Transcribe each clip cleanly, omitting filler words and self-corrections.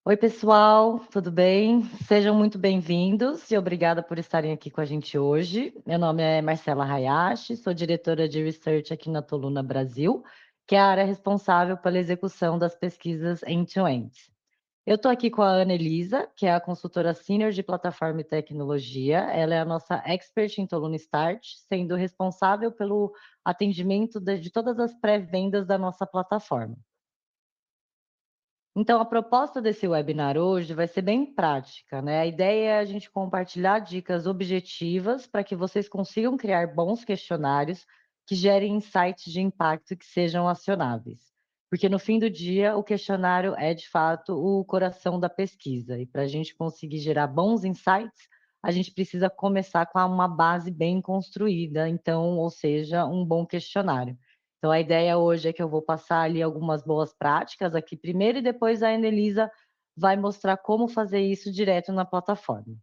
Oi, pessoal, tudo bem? Sejam muito bem-vindos e obrigada por estarem aqui com a gente hoje. Meu nome é Marcela Hayashi, sou diretora de Research aqui na Toluna Brasil, que é a área responsável pela execução das pesquisas end-to-end. Eu estou aqui com a Ana Elisa, que é a consultora sênior de plataforma e tecnologia. Ela é a nossa expert em Toluna Start, sendo responsável pelo atendimento de todas as pré-vendas da nossa plataforma. Então, a proposta desse webinar hoje vai ser bem prática, né? A ideia é a gente compartilhar dicas objetivas para que vocês consigam criar bons questionários que gerem insights de impacto que sejam acionáveis. Porque no fim do dia, o questionário é de fato o coração da pesquisa. E para a gente conseguir gerar bons insights, a gente precisa começar com uma base bem construída, então, ou seja, um bom questionário. Então, a ideia hoje é que eu vou passar ali algumas boas práticas aqui primeiro e depois a Annelisa vai mostrar como fazer isso direto na plataforma.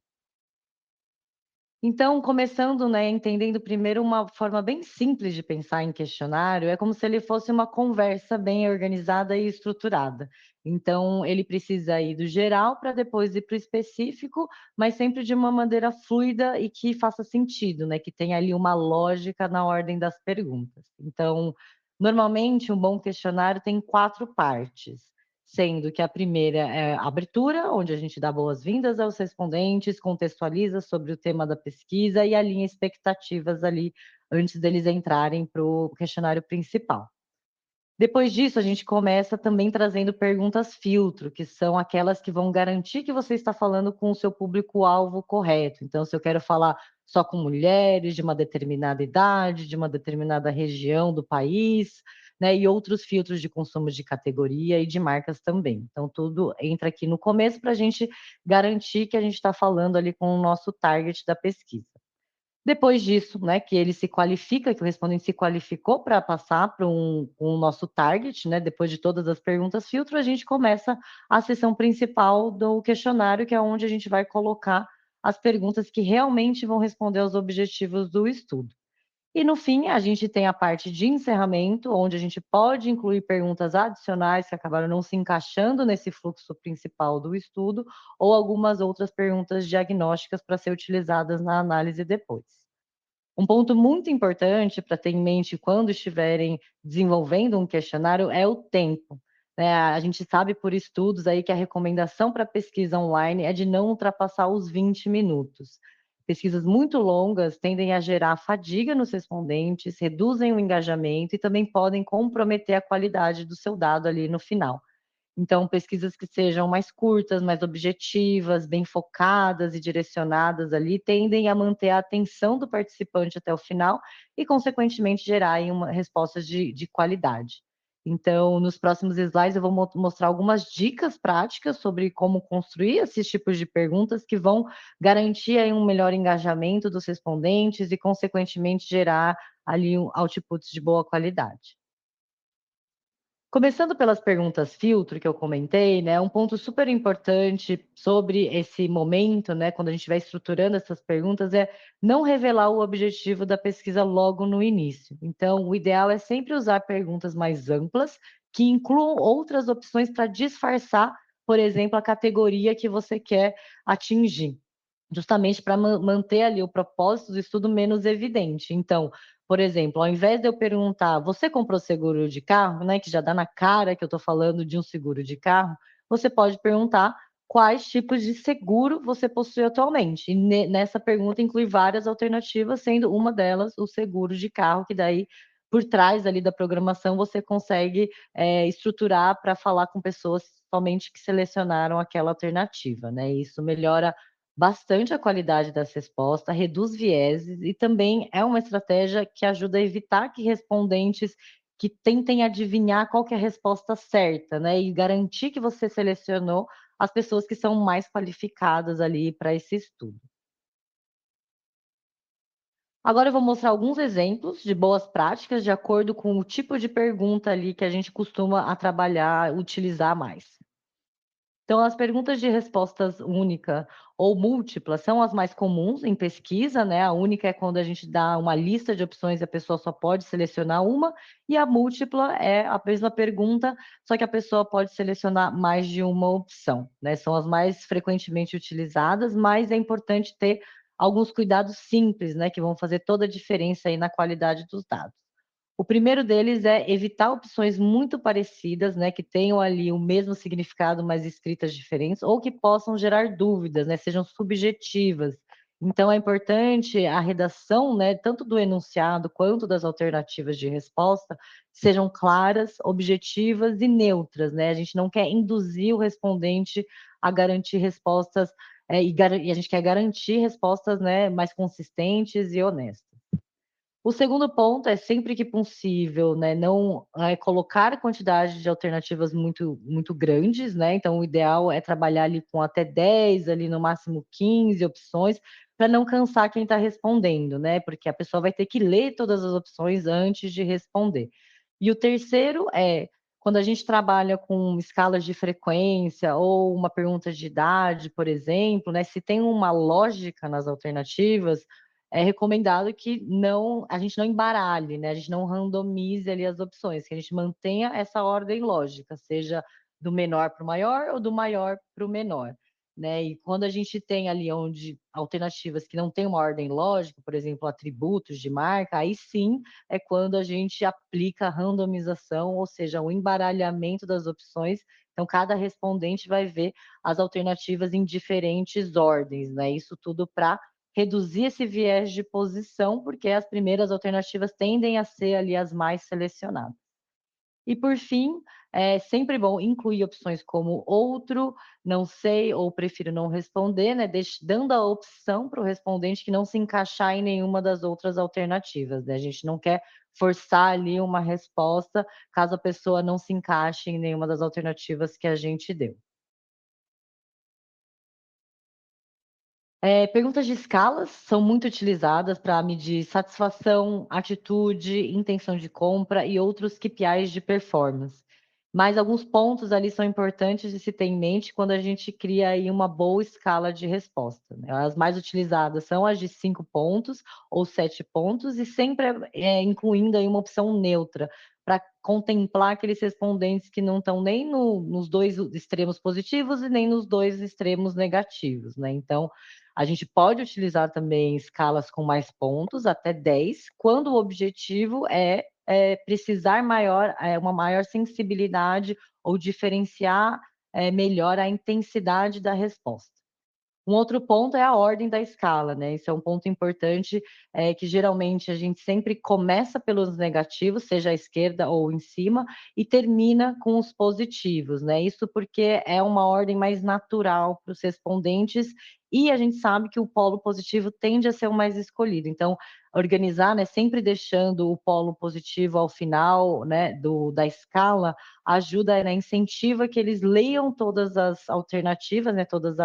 Então, começando, né, entendendo primeiro uma forma bem simples de pensar em questionário, é como se ele fosse uma conversa bem organizada e estruturada. Então, ele precisa ir do geral para depois ir para o específico, mas sempre de uma maneira fluida e que faça sentido, né, que tenha ali uma lógica na ordem das perguntas. Então, normalmente, um bom questionário tem 4 partes, sendo que a primeira é a abertura, onde a gente dá boas-vindas aos respondentes, contextualiza sobre o tema da pesquisa e alinha expectativas ali antes deles entrarem para o questionário principal. Depois disso, a gente começa também trazendo perguntas filtro, que são aquelas que vão garantir que você está falando com o seu público-alvo correto. Então, se eu quero falar só com mulheres de uma determinada idade, de uma determinada região do país, né, e outros filtros de consumo de categoria e de marcas também. Então, tudo entra aqui no começo para a gente garantir que a gente está falando ali com o nosso target da pesquisa. Depois disso, né, que ele se qualifica, que o respondente se qualificou para passar para um nosso target, né, depois de todas as perguntas filtro, a gente começa a sessão principal do questionário, que é onde a gente vai colocar as perguntas que realmente vão responder aos objetivos do estudo. E no fim, a gente tem a parte de encerramento, onde a gente pode incluir perguntas adicionais que acabaram não se encaixando nesse fluxo principal do estudo, ou algumas outras perguntas diagnósticas para ser utilizadas na análise depois. Um ponto muito importante para ter em mente quando estiverem desenvolvendo um questionário é o tempo, né. A gente sabe por estudos aí que a recomendação para pesquisa online é de não ultrapassar os 20 minutos. Pesquisas muito longas tendem a gerar fadiga nos respondentes, reduzem o engajamento e também podem comprometer a qualidade do seu dado ali no final. Então, pesquisas que sejam mais curtas, mais objetivas, bem focadas e direcionadas ali, tendem a manter a atenção do participante até o final e, consequentemente, gerar aí respostas de qualidade. Então, nos próximos slides, eu vou mostrar algumas dicas práticas sobre como construir esses tipos de perguntas que vão garantir aí um melhor engajamento dos respondentes e, consequentemente, gerar ali outputs de boa qualidade. Começando pelas perguntas filtro que eu comentei, né, um ponto super importante sobre esse momento, né, quando a gente vai estruturando essas perguntas, é não revelar o objetivo da pesquisa logo no início. Então, o ideal é sempre usar perguntas mais amplas, que incluam outras opções para disfarçar, por exemplo, a categoria que você quer atingir, justamente para manter ali o propósito do estudo menos evidente. Então, por exemplo, ao invés de eu perguntar: "Você comprou seguro de carro?", né, que já dá na cara que eu estou falando de um seguro de carro, você pode perguntar: "Quais tipos de seguro você possui atualmente?". E nessa pergunta inclui várias alternativas, sendo uma delas o seguro de carro, que daí, por trás ali da programação, você consegue, estruturar para falar com pessoas somente que selecionaram aquela alternativa, né. Isso melhora bastante a qualidade dessa resposta, reduz vieses e também é uma estratégia que ajuda a evitar que respondentes que tentem adivinhar qual que é a resposta certa, né, e garantir que você selecionou as pessoas que são mais qualificadas ali para esse estudo. Agora eu vou mostrar alguns exemplos de boas práticas de acordo com o tipo de pergunta ali que a gente costuma a trabalhar, utilizar mais. Então, as perguntas de respostas única ou múltipla são as mais comuns em pesquisa, né? A única é quando a gente dá uma lista de opções e a pessoa só pode selecionar uma, e a múltipla é a mesma pergunta, só que a pessoa pode selecionar mais de uma opção, né? São as mais frequentemente utilizadas, mas é importante ter alguns cuidados simples, né, que vão fazer toda a diferença aí na qualidade dos dados. O primeiro deles é evitar opções muito parecidas, né, que tenham ali o mesmo significado, mas escritas diferentes, ou que possam gerar dúvidas, né, sejam subjetivas. Então, é importante a redação, né, tanto do enunciado quanto das alternativas de resposta, sejam claras, objetivas e neutras, né? A gente não quer induzir o respondente a garantir respostas, e a gente quer garantir respostas, né, mais consistentes e honestas. O segundo ponto é sempre que possível, né, não colocar quantidade de alternativas muito grandes, né, então o ideal é trabalhar ali com até 10, ali no máximo 15 opções, para não cansar quem está respondendo, né, porque a pessoa vai ter que ler todas as opções antes de responder. E o terceiro é, quando a gente trabalha com escalas de frequência ou uma pergunta de idade, por exemplo, né, se tem uma lógica nas alternativas, é recomendado que a gente não embaralhe, né, a gente não randomize ali as opções, que a gente mantenha essa ordem lógica, seja do menor para o maior ou do maior para o menor, né. E quando a gente tem ali onde alternativas que não têm uma ordem lógica, por exemplo, atributos de marca, aí sim é quando a gente aplica a randomização, ou seja, o embaralhamento das opções, então cada respondente vai ver as alternativas em diferentes ordens, né, isso tudo para reduzir esse viés de posição, porque as primeiras alternativas tendem a ser ali as mais selecionadas. E por fim, é sempre bom incluir opções como outro, não sei ou prefiro não responder, né, dando a opção para o respondente que não se encaixar em nenhuma das outras alternativas, né, a gente não quer forçar ali uma resposta, caso a pessoa não se encaixe em nenhuma das alternativas que a gente deu. Perguntas de escalas são muito utilizadas para medir satisfação, atitude, intenção de compra e outros KPIs de performance. Mas alguns pontos ali são importantes de se ter em mente quando a gente cria aí uma boa escala de resposta, né. As mais utilizadas são as de 5 pontos ou 7 pontos e sempre, incluindo aí uma opção neutra, para contemplar aqueles respondentes que não estão nem nos 2 extremos positivos e nem nos 2 extremos negativos, né. Então, a gente pode utilizar também escalas com mais pontos, até 10, quando o objetivo é precisar uma maior sensibilidade ou diferenciar, melhor a intensidade da resposta. Um outro ponto é a ordem da escala, né, esse é um ponto importante, que geralmente a gente sempre começa pelos negativos, seja à esquerda ou em cima, e termina com os positivos, né, isso porque é uma ordem mais natural para os respondentes, e a gente sabe que o polo positivo tende a ser o mais escolhido, então organizar, né, sempre deixando o polo positivo ao final, né, da escala, ajuda, né, incentiva que eles leiam todas as alternativas, né, todas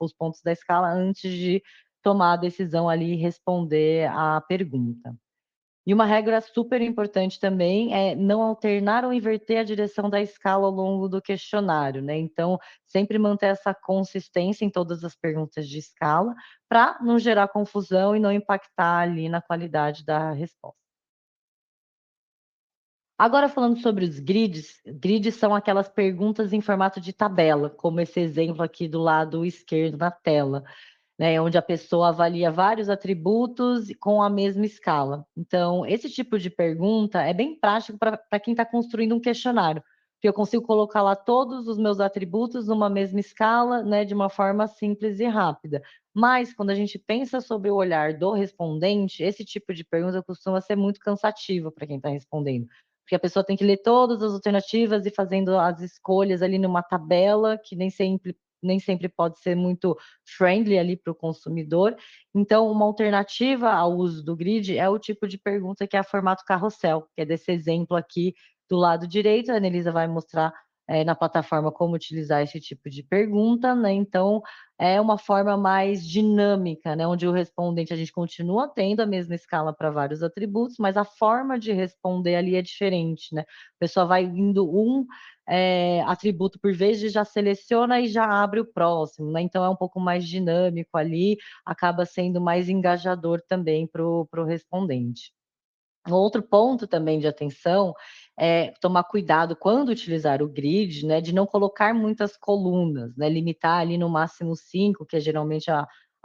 os pontos da escala antes de tomar a decisão ali e responder à pergunta. E uma regra super importante também é não alternar ou inverter a direção da escala ao longo do questionário, né, então sempre manter essa consistência em todas as perguntas de escala, para não gerar confusão e não impactar ali na qualidade da resposta. Agora falando sobre os grids são aquelas perguntas em formato de tabela, como esse exemplo aqui do lado esquerdo na tela, né, onde a pessoa avalia vários atributos com a mesma escala. Então, esse tipo de pergunta é bem prático para quem está construindo um questionário, porque eu consigo colocar lá todos os meus atributos numa mesma escala, né, de uma forma simples e rápida. Mas, quando a gente pensa sobre o olhar do respondente, esse tipo de pergunta costuma ser muito cansativa para quem está respondendo, porque a pessoa tem que ler todas as alternativas e fazendo as escolhas ali numa tabela que nem sempre pode ser muito friendly ali para o consumidor. Então, uma alternativa ao uso do grid é o tipo de pergunta que é a formato carrossel, que é desse exemplo aqui do lado direito. A Anelisa vai mostrar na plataforma como utilizar esse tipo de pergunta, né, então é uma forma mais dinâmica, né, onde o respondente a gente continua tendo a mesma escala para vários atributos, mas a forma de responder ali é diferente, né. A pessoa vai indo atributo por vez e já seleciona e já abre o próximo, né, então é um pouco mais dinâmico ali, acaba sendo mais engajador também para o respondente. Um outro ponto também de atenção é tomar cuidado quando utilizar o grid, né, de não colocar muitas colunas, né, limitar ali no máximo 5, que é geralmente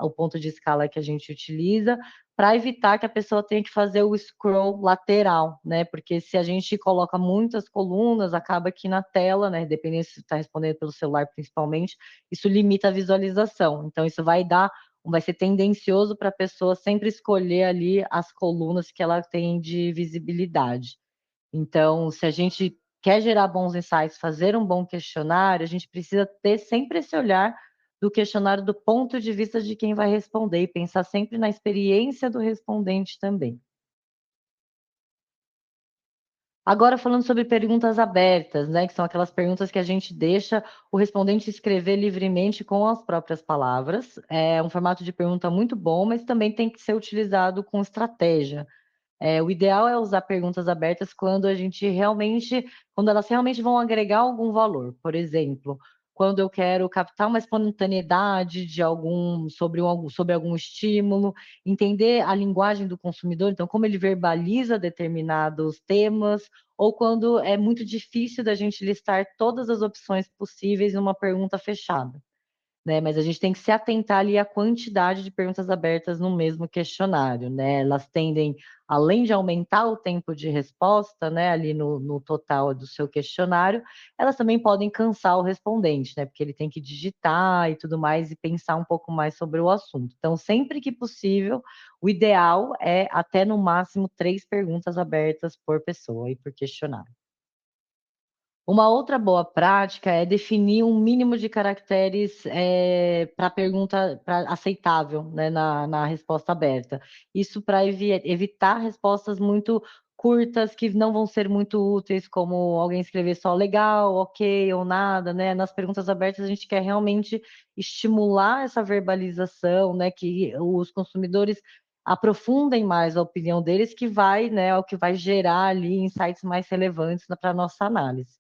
o ponto de escala que a gente utiliza, para evitar que a pessoa tenha que fazer o scroll lateral, né, porque se a gente coloca muitas colunas, acaba que na tela, né, dependendo se está respondendo pelo celular principalmente, isso limita a visualização. Então isso vai ser tendencioso para a pessoa sempre escolher ali as colunas que ela tem de visibilidade. Então, se a gente quer gerar bons insights, fazer um bom questionário, a gente precisa ter sempre esse olhar do questionário do ponto de vista de quem vai responder e pensar sempre na experiência do respondente também. Agora falando sobre perguntas abertas, né, que são aquelas perguntas que a gente deixa o respondente escrever livremente com as próprias palavras. É um formato de pergunta muito bom, mas também tem que ser utilizado com estratégia. O ideal é usar perguntas abertas quando elas realmente vão agregar algum valor. Por exemplo, quando eu quero captar uma espontaneidade de sobre algum estímulo, entender a linguagem do consumidor, então como ele verbaliza determinados temas, ou quando é muito difícil da gente listar todas as opções possíveis numa pergunta fechada, né, mas a gente tem que se atentar ali à quantidade de perguntas abertas no mesmo questionário, né, elas tendem, além de aumentar o tempo de resposta, né, ali no total do seu questionário, elas também podem cansar o respondente, né, porque ele tem que digitar e tudo mais e pensar um pouco mais sobre o assunto. Então, sempre que possível, o ideal é até no máximo 3 perguntas abertas por pessoa e por questionário. Uma outra boa prática é definir um mínimo de caracteres, para pergunta aceitável, né, na resposta aberta. Isso para evitar respostas muito curtas, que não vão ser muito úteis, como alguém escrever só "legal", "ok" ou "nada", né. Nas perguntas abertas, a gente quer realmente estimular essa verbalização, né, que os consumidores aprofundem mais a opinião deles, que vai, né, é o que vai gerar ali insights mais relevantes para a nossa análise.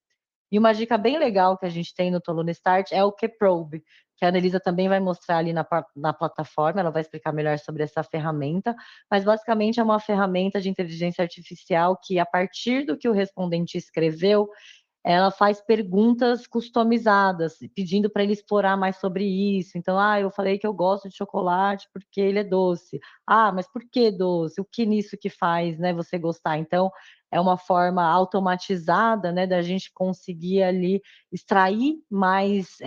E uma dica bem legal que a gente tem no Toluna Start é o Kprobe, que a Anelisa também vai mostrar ali na plataforma, ela vai explicar melhor sobre essa ferramenta, mas basicamente é uma ferramenta de inteligência artificial que, a partir do que o respondente escreveu, ela faz perguntas customizadas, pedindo para ele explorar mais sobre isso. Então: "Ah, eu falei que eu gosto de chocolate porque ele é doce. Ah, mas por que doce? O que nisso que faz, né, você gostar?". Então, é uma forma automatizada, né, da gente conseguir ali extrair mais,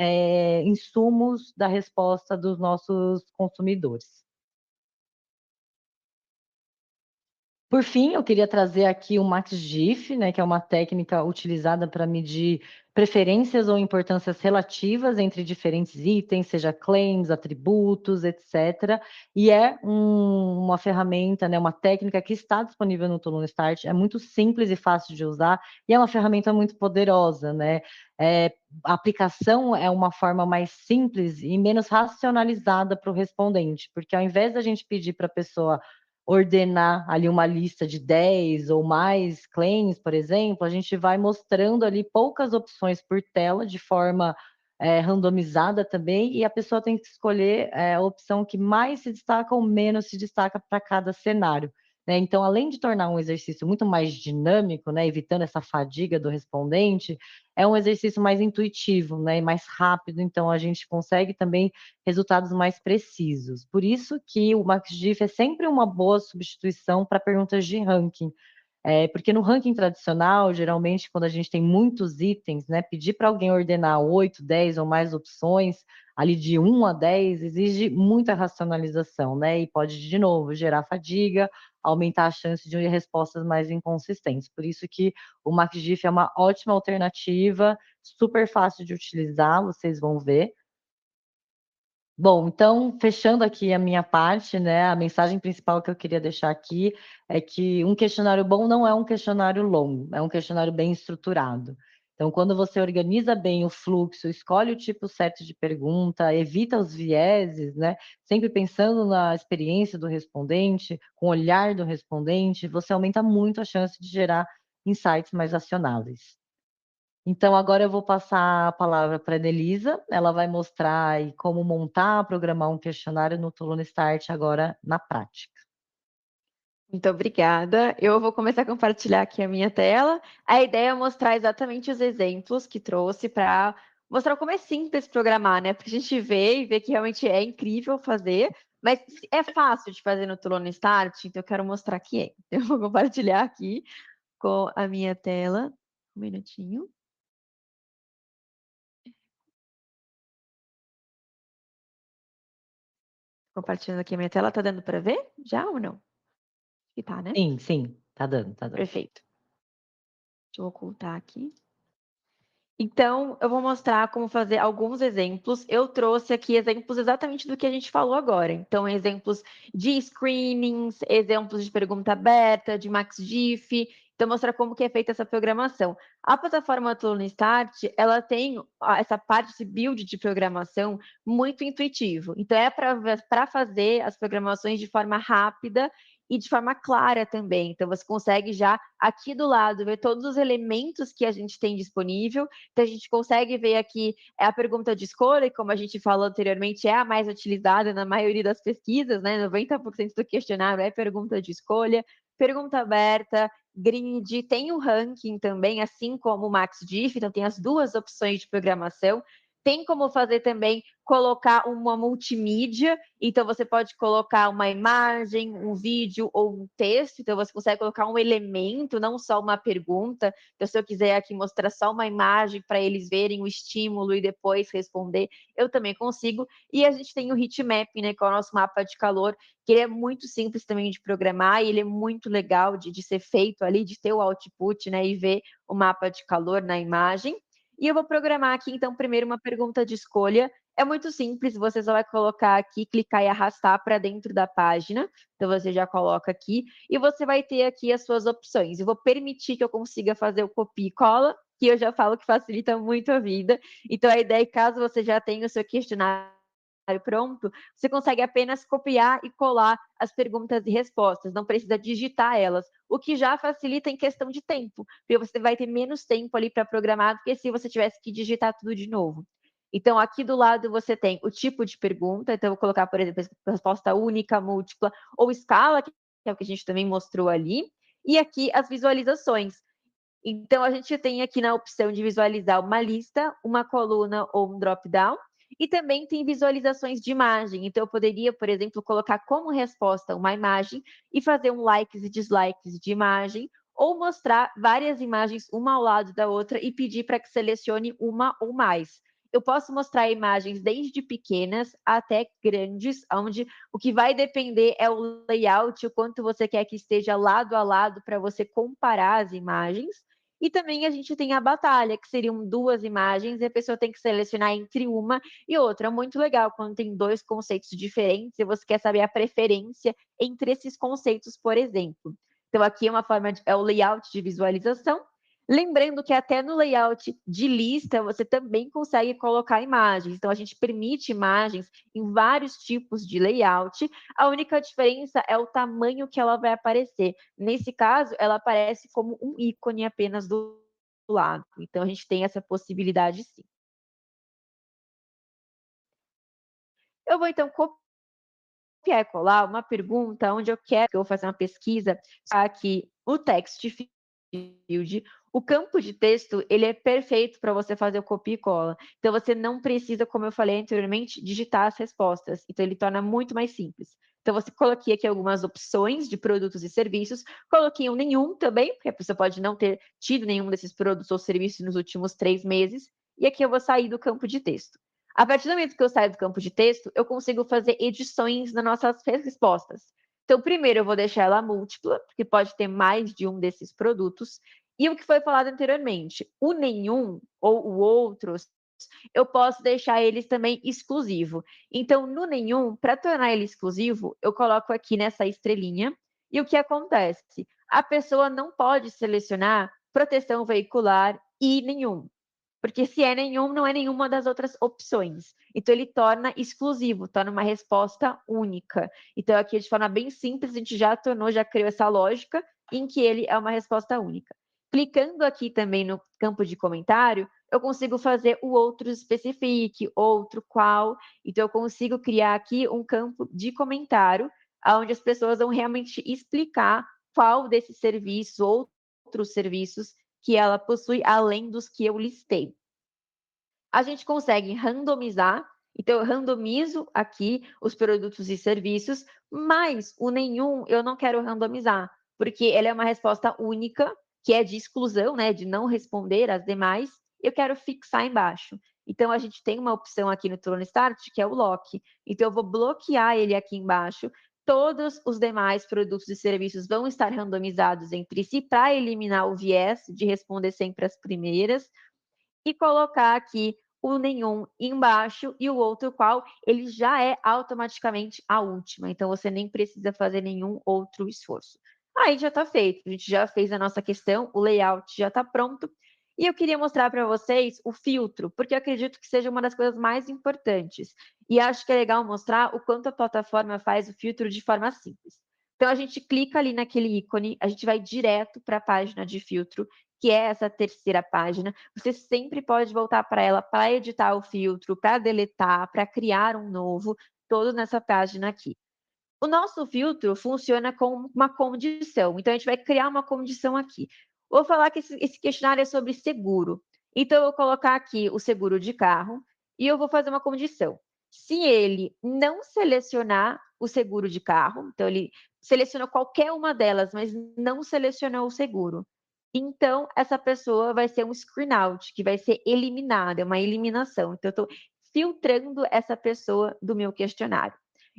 insumos da resposta dos nossos consumidores. Por fim, eu queria trazer aqui o MaxGIF, né, que é uma técnica utilizada para medir preferências ou importâncias relativas entre diferentes itens, seja claims, atributos, etc. E é uma ferramenta, né, uma técnica que está disponível no Toluna Start, é muito simples e fácil de usar, e é uma ferramenta muito poderosa, né. A aplicação é uma forma mais simples e menos racionalizada para o respondente, porque ao invés da gente pedir para a pessoa ordenar ali uma lista de 10 ou mais claims, por exemplo, a gente vai mostrando ali poucas opções por tela, de forma, randomizada também, e a pessoa tem que escolher, a opção que mais se destaca ou menos se destaca para cada cenário, né. Então, além de tornar um exercício muito mais dinâmico, né, evitando essa fadiga do respondente, é um exercício mais intuitivo, né, e mais rápido, então a gente consegue também resultados mais precisos. Por isso que o MaxDiff é sempre uma boa substituição para perguntas de ranking. Porque no ranking tradicional, geralmente, quando a gente tem muitos itens, né, pedir para alguém ordenar 8, 10 ou mais opções, ali de 1 a 10, exige muita racionalização, né, e pode, de novo, gerar fadiga, aumentar a chance de respostas mais inconsistentes. Por isso que o MaxDiff é uma ótima alternativa, super fácil de utilizar, vocês vão ver. Bom, então, fechando aqui a minha parte, né, a mensagem principal que eu queria deixar aqui é que um questionário bom não é um questionário longo, é um questionário bem estruturado. Então, quando você organiza bem o fluxo, escolhe o tipo certo de pergunta, evita os vieses, né? Sempre pensando na experiência do respondente, com o olhar do respondente, você aumenta muito a chance de gerar insights mais acionáveis. Então, agora eu vou passar a palavra para a Anelisa, ela vai mostrar aí como montar, programar um questionário no Toluna Start agora na prática. Muito obrigada. Eu vou começar a compartilhar aqui a minha tela. A ideia é mostrar exatamente os exemplos que trouxe para mostrar como é simples programar, né? Porque a gente vê e vê que realmente é incrível fazer, mas é fácil de fazer no Tolona Start, então eu quero mostrar que é. Eu vou compartilhar aqui com a minha tela. Um minutinho. Compartilhando aqui a minha tela, tá dando para ver já ou não? Que tá, né? Sim, sim, tá dando, tá dando. Perfeito. Deixa eu ocultar aqui. Então, eu vou mostrar como fazer alguns exemplos. Eu trouxe aqui exemplos exatamente do que a gente falou agora. Então, exemplos de screenings, exemplos de pergunta aberta, de MaxDiff. Então, mostrar como que é feita essa programação. A plataforma Toluna Start, ela tem essa parte de build de programação muito intuitivo. Então, é para fazer as programações de forma rápida e de forma clara também. Então, você consegue já aqui do lado ver todos os elementos que a gente tem disponível. Então, a gente consegue ver aqui a pergunta de escolha, e como a gente falou anteriormente, é a mais utilizada na maioria das pesquisas, né? 90% do questionário é pergunta de escolha, pergunta aberta, grid, tem o ranking também, assim como o MaxDiff, então tem as duas opções de programação. Tem como fazer também colocar uma multimídia, então você pode colocar uma imagem, um vídeo ou um texto, então você consegue colocar um elemento, não só uma pergunta. Então, se eu quiser aqui mostrar só uma imagem para eles verem o estímulo e depois responder, eu também consigo. E a gente tem o heatmap, né, que é o nosso mapa de calor, que ele é muito simples também de programar e ele é muito legal de ser feito ali, de ter o output, né, e ver o mapa de calor na imagem. E eu vou programar aqui, então, primeiro uma pergunta de escolha. É muito simples, você só vai colocar aqui, clicar e arrastar para dentro da página. Então, você já coloca aqui e você vai ter aqui as suas opções. Eu vou permitir que eu consiga fazer o copia e cola, que eu já falo que facilita muito a vida. Então, a ideia é que caso você já tenha o seu questionário pronto, você consegue apenas copiar e colar as perguntas e respostas, não precisa digitar elas, o que já facilita em questão de tempo, porque você vai ter menos tempo ali para programar do que se você tivesse que digitar tudo de novo. Então, aqui do lado você tem o tipo de pergunta, então eu vou colocar, por exemplo, resposta única, múltipla ou escala, que é o que a gente também mostrou ali, e aqui as visualizações. Então, a gente tem aqui na opção de visualizar uma lista, uma coluna ou um drop-down, e também tem visualizações de imagem. Então, eu poderia, por exemplo, colocar como resposta uma imagem e fazer um likes e dislikes de imagem, ou mostrar várias imagens uma ao lado da outra e pedir para que selecione uma ou mais. Eu posso mostrar imagens desde pequenas até grandes, onde o que vai depender é o layout, o quanto você quer que esteja lado a lado para você comparar as imagens. E também a gente tem a batalha, que seriam duas imagens, e a pessoa tem que selecionar entre uma e outra. Muito legal quando tem dois conceitos diferentes e você quer saber a preferência entre esses conceitos, por exemplo. Então, aqui é uma forma é o layout de visualização. Lembrando que até no layout de lista você também consegue colocar imagens. Então, a gente permite imagens em vários tipos de layout. A única diferença é o tamanho que ela vai aparecer. Nesse caso, ela aparece como um ícone apenas do lado. Então, a gente tem essa possibilidade sim. Eu vou então copiar e colar uma pergunta onde eu quero que eu vou fazer uma pesquisa aqui o text field. O campo de texto, ele é perfeito para você fazer o copia e cola. Então, você não precisa, como eu falei anteriormente, digitar as respostas. Então, ele torna muito mais simples. Então, você coloquei aqui algumas opções de produtos e serviços. Coloquei um nenhum também, porque a pessoa pode não ter tido nenhum desses produtos ou serviços nos últimos 3 meses. E aqui eu vou sair do campo de texto. A partir do momento que eu saio do campo de texto, eu consigo fazer edições nas nossas respostas. Então, primeiro eu vou deixar ela múltipla, porque pode ter mais de um desses produtos. E o que foi falado anteriormente, o nenhum ou o outros, eu posso deixar eles também exclusivo. Então, no nenhum, para tornar ele exclusivo, eu coloco aqui nessa estrelinha. E o que acontece? A pessoa não pode selecionar proteção veicular, e nenhum. Porque se é nenhum, não é nenhuma das outras opções. Então, ele torna exclusivo, torna uma resposta única. Então, aqui, de forma bem simples, a gente já criou essa lógica em que ele é uma resposta única. Clicando aqui também no campo de comentário, eu consigo fazer o outro specific, outro qual. Então, eu consigo criar aqui um campo de comentário, onde as pessoas vão realmente explicar qual desses serviços, outros serviços, que ela possui, além dos que eu listei. A gente consegue randomizar, então eu randomizo aqui os produtos e serviços, mas o nenhum eu não quero randomizar, porque ele é uma resposta única, que é de exclusão, né, de não responder às demais, eu quero fixar embaixo. Então, a gente tem uma opção aqui no Tron Start, que é o lock. Então, eu vou bloquear ele aqui embaixo. Todos os demais produtos e serviços vão estar randomizados entre si para eliminar o viés de responder sempre as primeiras e colocar aqui o nenhum embaixo e o outro qual ele já é automaticamente a última. Então, você nem precisa fazer nenhum outro esforço. Aí já está feito. A gente já fez a nossa questão, o layout já está pronto. E eu queria mostrar para vocês o filtro, porque eu acredito que seja uma das coisas mais importantes. E acho que é legal mostrar o quanto a plataforma faz o filtro de forma simples. Então, a gente clica ali naquele ícone, a gente vai direto para a página de filtro, que é essa terceira página. Você sempre pode voltar para ela para editar o filtro, para deletar, para criar um novo, todos nessa página aqui. O nosso filtro funciona com uma condição, então a gente vai criar uma condição aqui. Vou falar que esse questionário é sobre seguro, então eu vou colocar aqui o seguro de carro e eu vou fazer uma condição. Se ele não selecionar o seguro de carro, então ele selecionou qualquer uma delas, mas não selecionou o seguro, então essa pessoa vai ser um screen out, que vai ser eliminada, é uma eliminação. Então eu estou filtrando essa pessoa do meu questionário.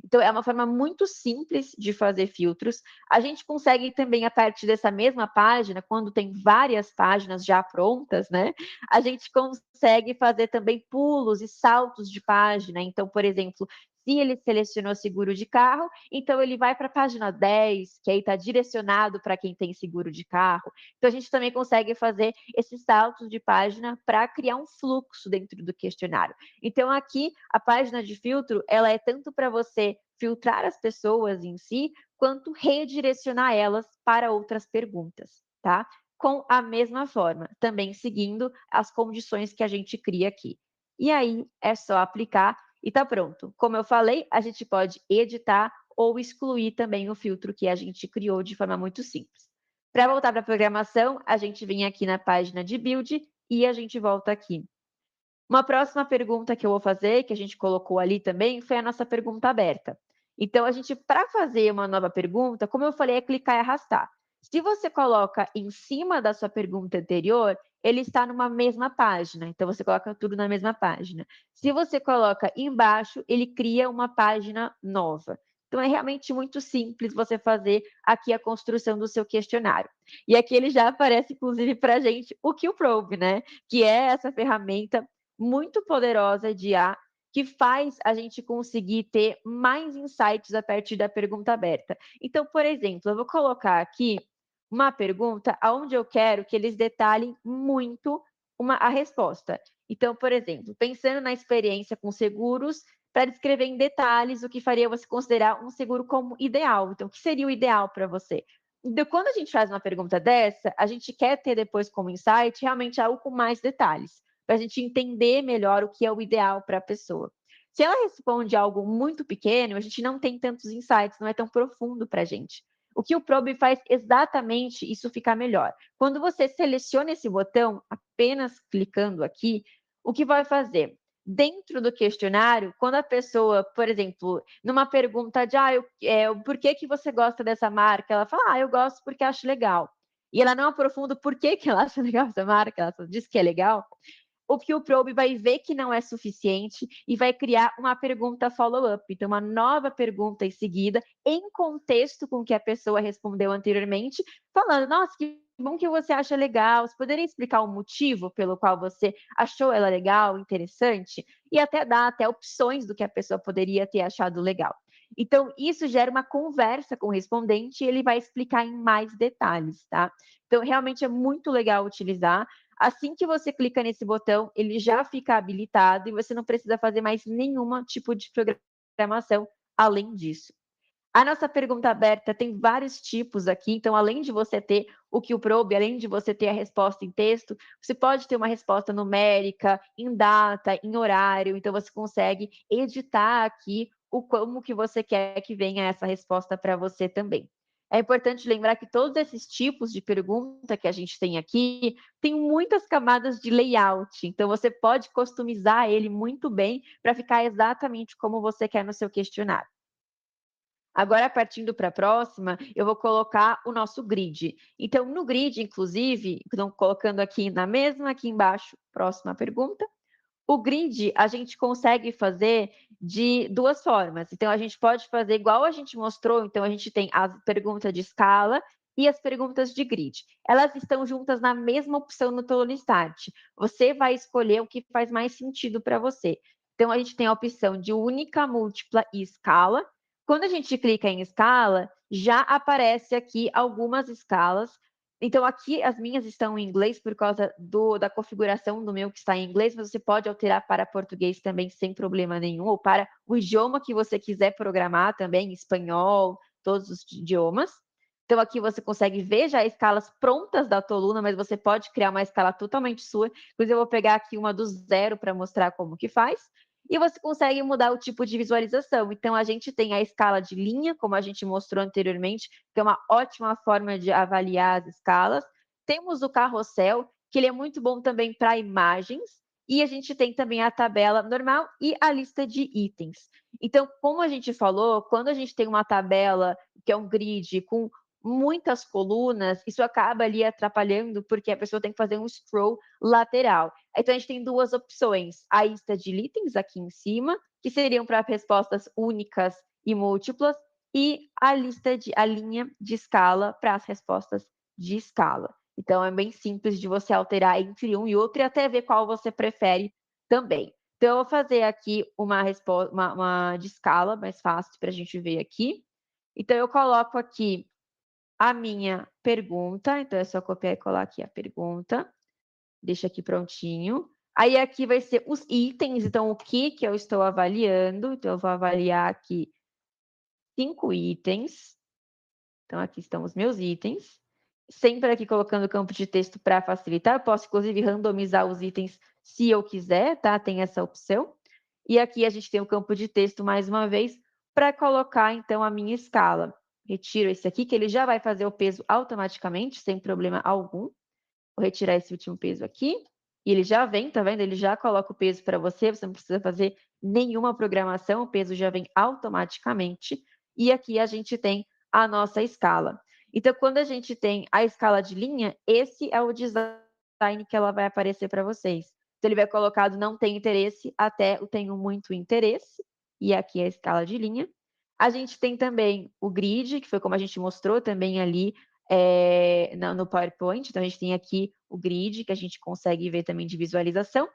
Então, é uma forma muito simples de fazer filtros. A gente consegue também, a partir dessa mesma página, quando tem várias páginas já prontas, né? A gente consegue fazer também pulos e saltos de página. Então, por exemplo, se ele selecionou seguro de carro, então ele vai para a página 10, que aí está direcionado para quem tem seguro de carro. Então, a gente também consegue fazer esses saltos de página para criar um fluxo dentro do questionário. Então, aqui, a página de filtro, ela é tanto para você filtrar as pessoas em si, quanto redirecionar elas para outras perguntas, tá? Com a mesma forma, também seguindo as condições que a gente cria aqui. E aí, é só aplicar e está pronto. Como eu falei, a gente pode editar ou excluir também o filtro que a gente criou de forma muito simples. Para voltar para a programação, a gente vem aqui na página de build e a gente volta aqui. Uma próxima pergunta que eu vou fazer, que a gente colocou ali também, foi a nossa pergunta aberta. Então, a gente, para fazer uma nova pergunta, como eu falei, é clicar e arrastar. Se você coloca em cima da sua pergunta anterior, ele está numa mesma página. Então, você coloca tudo na mesma página. Se você coloca embaixo, ele cria uma página nova. Então, é realmente muito simples você fazer aqui a construção do seu questionário. E aqui ele já aparece, inclusive, para a gente o QProbe, né? Que é essa ferramenta muito poderosa de IA que faz a gente conseguir ter mais insights a partir da pergunta aberta. Então, por exemplo, eu vou colocar aqui uma pergunta onde eu quero que eles detalhem muito a resposta. Então, por exemplo, pensando na experiência com seguros, para descrever em detalhes o que faria você considerar um seguro como ideal. Então, o que seria o ideal para você? Então, quando a gente faz uma pergunta dessa, a gente quer ter depois como insight realmente algo com mais detalhes, para a gente entender melhor o que é o ideal para a pessoa. Se ela responde algo muito pequeno, a gente não tem tantos insights, não é tão profundo para a gente. O que o Probe faz exatamente isso ficar melhor. Quando você seleciona esse botão, apenas clicando aqui, o que vai fazer? Dentro do questionário, quando a pessoa, por exemplo, numa pergunta de por que você gosta dessa marca? Ela fala, eu gosto porque acho legal. E ela não aprofunda o porquê que ela acha legal essa marca, ela só diz que é legal. O que o Probe vai ver que não é suficiente e vai criar uma pergunta follow-up. Então, uma nova pergunta em seguida, em contexto com o que a pessoa respondeu anteriormente, falando: nossa, que bom que você acha legal. Você poderia explicar o motivo pelo qual você achou ela legal, interessante? E até dar até opções do que a pessoa poderia ter achado legal. Então, isso gera uma conversa com o respondente e ele vai explicar em mais detalhes, tá? Então, realmente é muito legal utilizar. Assim que você clica nesse botão, ele já fica habilitado e você não precisa fazer mais nenhum tipo de programação além disso. A nossa pergunta aberta tem vários tipos aqui, então além de você ter o que o probe, além de você ter a resposta em texto, você pode ter uma resposta numérica, em data, em horário, então você consegue editar aqui o como que você quer que venha essa resposta para você também. É importante lembrar que todos esses tipos de pergunta que a gente tem aqui, tem muitas camadas de layout, então você pode customizar ele muito bem para ficar exatamente como você quer no seu questionário. Agora, partindo para a próxima, eu vou colocar o nosso grid. Então, no grid, inclusive, então, colocando aqui na mesma, aqui embaixo, próxima pergunta. O grid a gente consegue fazer de duas formas. Então, a gente pode fazer igual a gente mostrou. Então, a gente tem as perguntas de escala e as perguntas de grid. Elas estão juntas na mesma opção no Tolo Start. Você vai escolher o que faz mais sentido para você. Então, a gente tem a opção de única, múltipla e escala. Quando a gente clica em escala, já aparece aqui algumas escalas. Então, aqui as minhas estão em inglês por causa da configuração do meu que está em inglês, mas você pode alterar para português também sem problema nenhum, ou para o idioma que você quiser programar também, espanhol, todos os idiomas. Então, aqui você consegue ver já escalas prontas da Toluna, mas você pode criar uma escala totalmente sua. Inclusive, eu vou pegar aqui uma do zero para mostrar como que faz. E você consegue mudar o tipo de visualização. Então, a gente tem a escala de linha, como a gente mostrou anteriormente, que é uma ótima forma de avaliar as escalas. Temos o carrossel, que ele é muito bom também para imagens. E a gente tem também a tabela normal e a lista de itens. Então, como a gente falou, quando a gente tem uma tabela, que é um grid com muitas colunas, isso acaba ali atrapalhando, porque a pessoa tem que fazer um scroll lateral. Então, a gente tem duas opções: a lista de itens aqui em cima, que seriam para respostas únicas e múltiplas, e a linha de escala para as respostas de escala. Então, é bem simples de você alterar entre um e outro e até ver qual você prefere também. Então, eu vou fazer aqui uma de escala mais fácil para a gente ver aqui. Então, eu coloco aqui a minha pergunta, então é só copiar e colar aqui a pergunta. Deixa aqui prontinho. Aí aqui vai ser os itens, então o que eu estou avaliando. Então eu vou avaliar aqui 5 itens. Então aqui estão os meus itens. Sempre aqui colocando o campo de texto para facilitar. Eu posso inclusive randomizar os itens se eu quiser, tá? Tem essa opção. E aqui a gente tem o campo de texto mais uma vez para colocar então a minha escala. Retiro esse aqui que ele já vai fazer o peso automaticamente, sem problema algum. Vou retirar esse último peso aqui. E ele já vem, tá vendo? Ele já coloca o peso para você, você não precisa fazer nenhuma programação, o peso já vem automaticamente. E aqui a gente tem a nossa escala. Então, quando a gente tem a escala de linha, esse é o design que ela vai aparecer para vocês. Então, ele vai colocar do não tem interesse até o tenho muito interesse. E aqui é a escala de linha. A gente tem também o grid, que foi como a gente mostrou também ali no PowerPoint. Então, a gente tem aqui o grid, que a gente consegue ver também de visualização.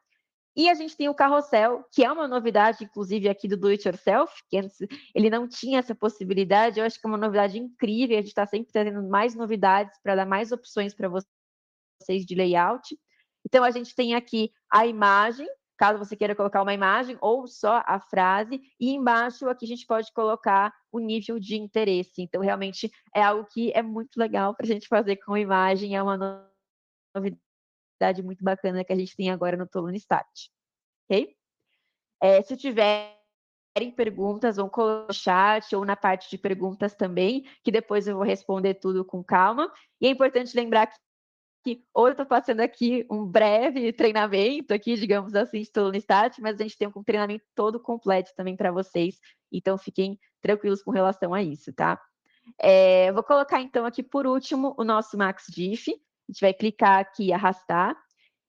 E a gente tem o carrossel, que é uma novidade, inclusive, aqui do Do It Yourself, que antes ele não tinha essa possibilidade. Eu acho que é uma novidade incrível. A gente está sempre trazendo mais novidades para dar mais opções para vocês de layout. Então, a gente tem aqui a imagem, caso você queira colocar uma imagem ou só a frase, e embaixo aqui a gente pode colocar o nível de interesse. Então, realmente é algo que é muito legal para a gente fazer com imagem, é uma novidade muito bacana que a gente tem agora no Toluna Start. Ok? Se tiverem perguntas, vão colocar no chat ou na parte de perguntas também, que depois eu vou responder tudo com calma. E é importante lembrar que hoje eu estou passando aqui um breve treinamento aqui, digamos assim, estou no Start, mas a gente tem um treinamento todo completo também para vocês, então fiquem tranquilos com relação a isso, tá? Vou colocar então aqui por último o nosso MaxDiff, a gente vai clicar aqui e arrastar.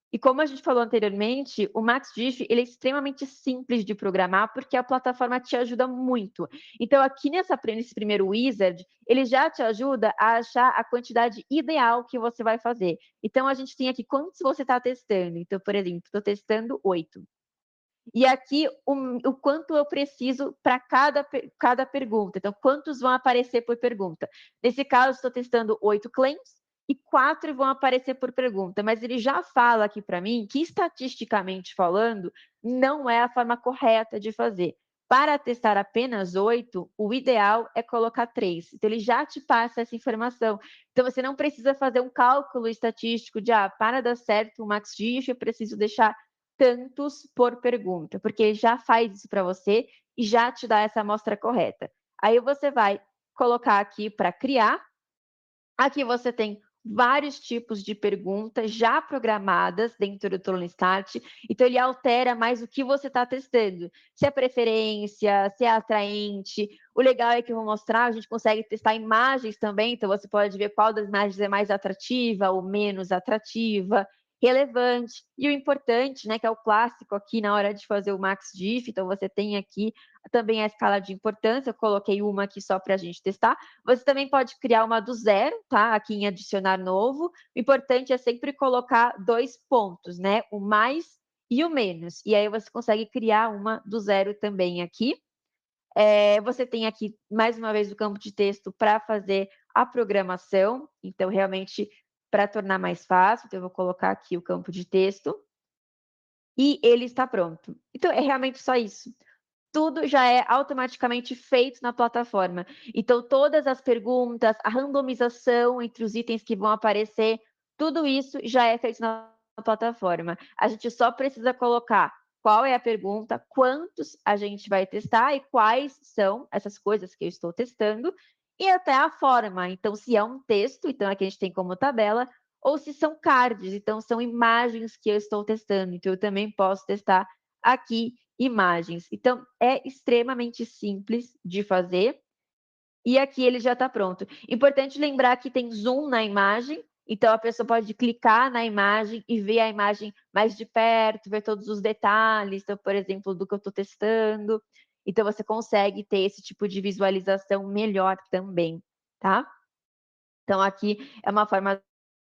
E como a gente falou anteriormente, o MaxDiff ele é extremamente simples de programar porque a plataforma te ajuda muito. Então, aqui nesse primeiro wizard, ele já te ajuda a achar a quantidade ideal que você vai fazer. Então, a gente tem aqui quantos você está testando. Então, por exemplo, estou testando 8. E aqui o quanto eu preciso para cada pergunta. Então, quantos vão aparecer por pergunta? Nesse caso, estou testando 8 claims. e 4 vão aparecer por pergunta, mas ele já fala aqui para mim que, estatisticamente falando, não é a forma correta de fazer. Para testar apenas 8, o ideal é colocar 3. Então, ele já te passa essa informação. Então, você não precisa fazer um cálculo estatístico de, para dar certo o MaxDiff, eu preciso deixar tantos por pergunta, porque já faz isso para você e já te dá essa amostra correta. Aí você vai colocar aqui para criar. Aqui você tem vários tipos de perguntas já programadas dentro do Tolone Start, então ele altera mais o que você está testando, se é preferência, se é atraente. O legal é que eu vou mostrar, a gente consegue testar imagens também, então você pode ver qual das imagens é mais atrativa ou menos atrativa, relevante. E o importante, né, que é o clássico aqui na hora de fazer o MaxDiff, então você tem aqui também a escala de importância, eu coloquei uma aqui só para a gente testar. Você também pode criar uma do zero, tá? Aqui em adicionar novo. O importante é sempre colocar 2 pontos, né? O mais e o menos. E aí você consegue criar uma do zero também aqui. Você tem aqui, mais uma vez, o campo de texto para fazer a programação. Então, realmente, para tornar mais fácil, então eu vou colocar aqui o campo de texto. E ele está pronto. Então, é realmente só isso. Tudo já é automaticamente feito na plataforma. Então, todas as perguntas, a randomização entre os itens que vão aparecer, tudo isso já é feito na plataforma. A gente só precisa colocar qual é a pergunta, quantos a gente vai testar e quais são essas coisas que eu estou testando, e até a forma. Então, se é um texto, então aqui a gente tem como tabela, ou se são cards, então são imagens que eu estou testando. Então, eu também posso testar aqui imagens. Então, é extremamente simples de fazer. E aqui ele já está pronto. Importante lembrar que tem zoom na imagem, então a pessoa pode clicar na imagem e ver a imagem mais de perto, ver todos os detalhes, então, por exemplo, do que eu estou testando. Então, você consegue ter esse tipo de visualização melhor também, tá? Então, aqui é uma forma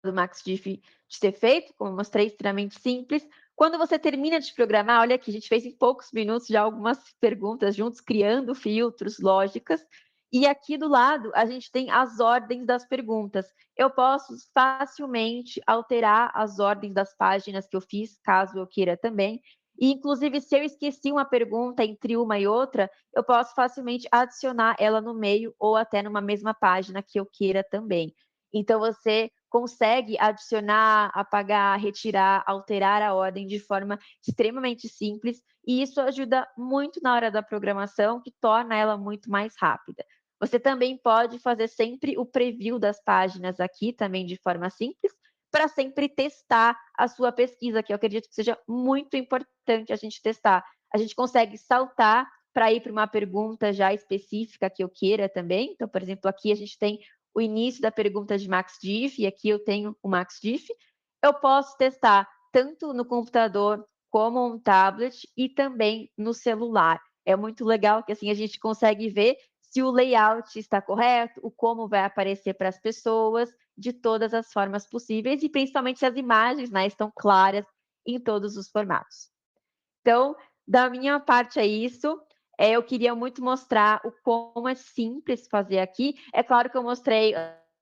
do MaxDiff de ser feito, como eu mostrei, extremamente simples. Quando você termina de programar, olha aqui, a gente fez em poucos minutos já algumas perguntas juntos, criando filtros, lógicas. E aqui do lado, a gente tem as ordens das perguntas. Eu posso facilmente alterar as ordens das páginas que eu fiz, caso eu queira também. E, inclusive, se eu esqueci uma pergunta entre uma e outra, eu posso facilmente adicionar ela no meio ou até numa mesma página que eu queira também. Então, você consegue adicionar, apagar, retirar, alterar a ordem de forma extremamente simples, e isso ajuda muito na hora da programação, que torna ela muito mais rápida. Você também pode fazer sempre o preview das páginas aqui, também de forma simples, para sempre testar a sua pesquisa, que eu acredito que seja muito importante a gente testar. A gente consegue saltar para ir para uma pergunta já específica que eu queira também. Então, por exemplo, aqui a gente tem o início da pergunta de MaxDiff, e aqui eu tenho o MaxDiff. Eu posso testar tanto no computador como um tablet e também no celular. É muito legal que assim a gente consegue ver se o layout está correto, o como vai aparecer para as pessoas, de todas as formas possíveis, e principalmente se as imagens, né, estão claras em todos os formatos. Então, da minha parte é isso. Eu queria muito mostrar o como é simples fazer aqui. É claro que eu mostrei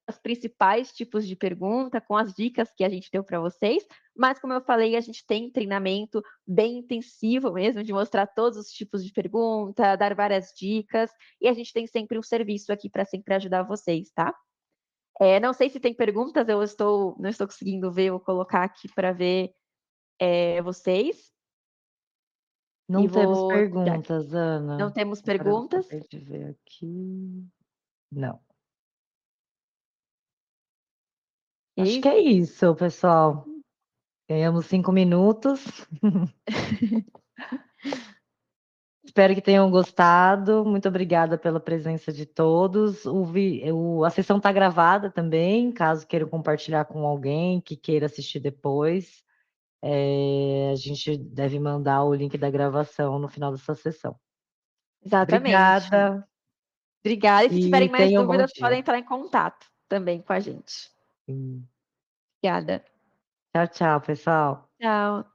os principais tipos de pergunta, com as dicas que a gente deu para vocês, mas como eu falei, a gente tem treinamento bem intensivo mesmo, de mostrar todos os tipos de pergunta, dar várias dicas, e a gente tem sempre um serviço aqui para sempre ajudar vocês, tá? Não sei se tem perguntas, não estou conseguindo ver, vou colocar aqui para ver vocês. E Não temos vou. Já que perguntas, não Ana. temos Agora eu perguntas. acabei de ver aqui. Não. Acho que Ok? é isso, pessoal. Ganhamos 5 minutos. Espero que tenham gostado. Muito obrigada pela presença de todos. A sessão está gravada também, caso queiram compartilhar com alguém que queira assistir depois. A gente deve mandar o link da gravação no final dessa sessão. Exatamente. Obrigada Obrigada. E se e tiverem mais tenham um bom dúvidas, podem dia. entrar em contato também com a gente. Sim. Obrigada. Tchau, tchau, pessoal. Tchau.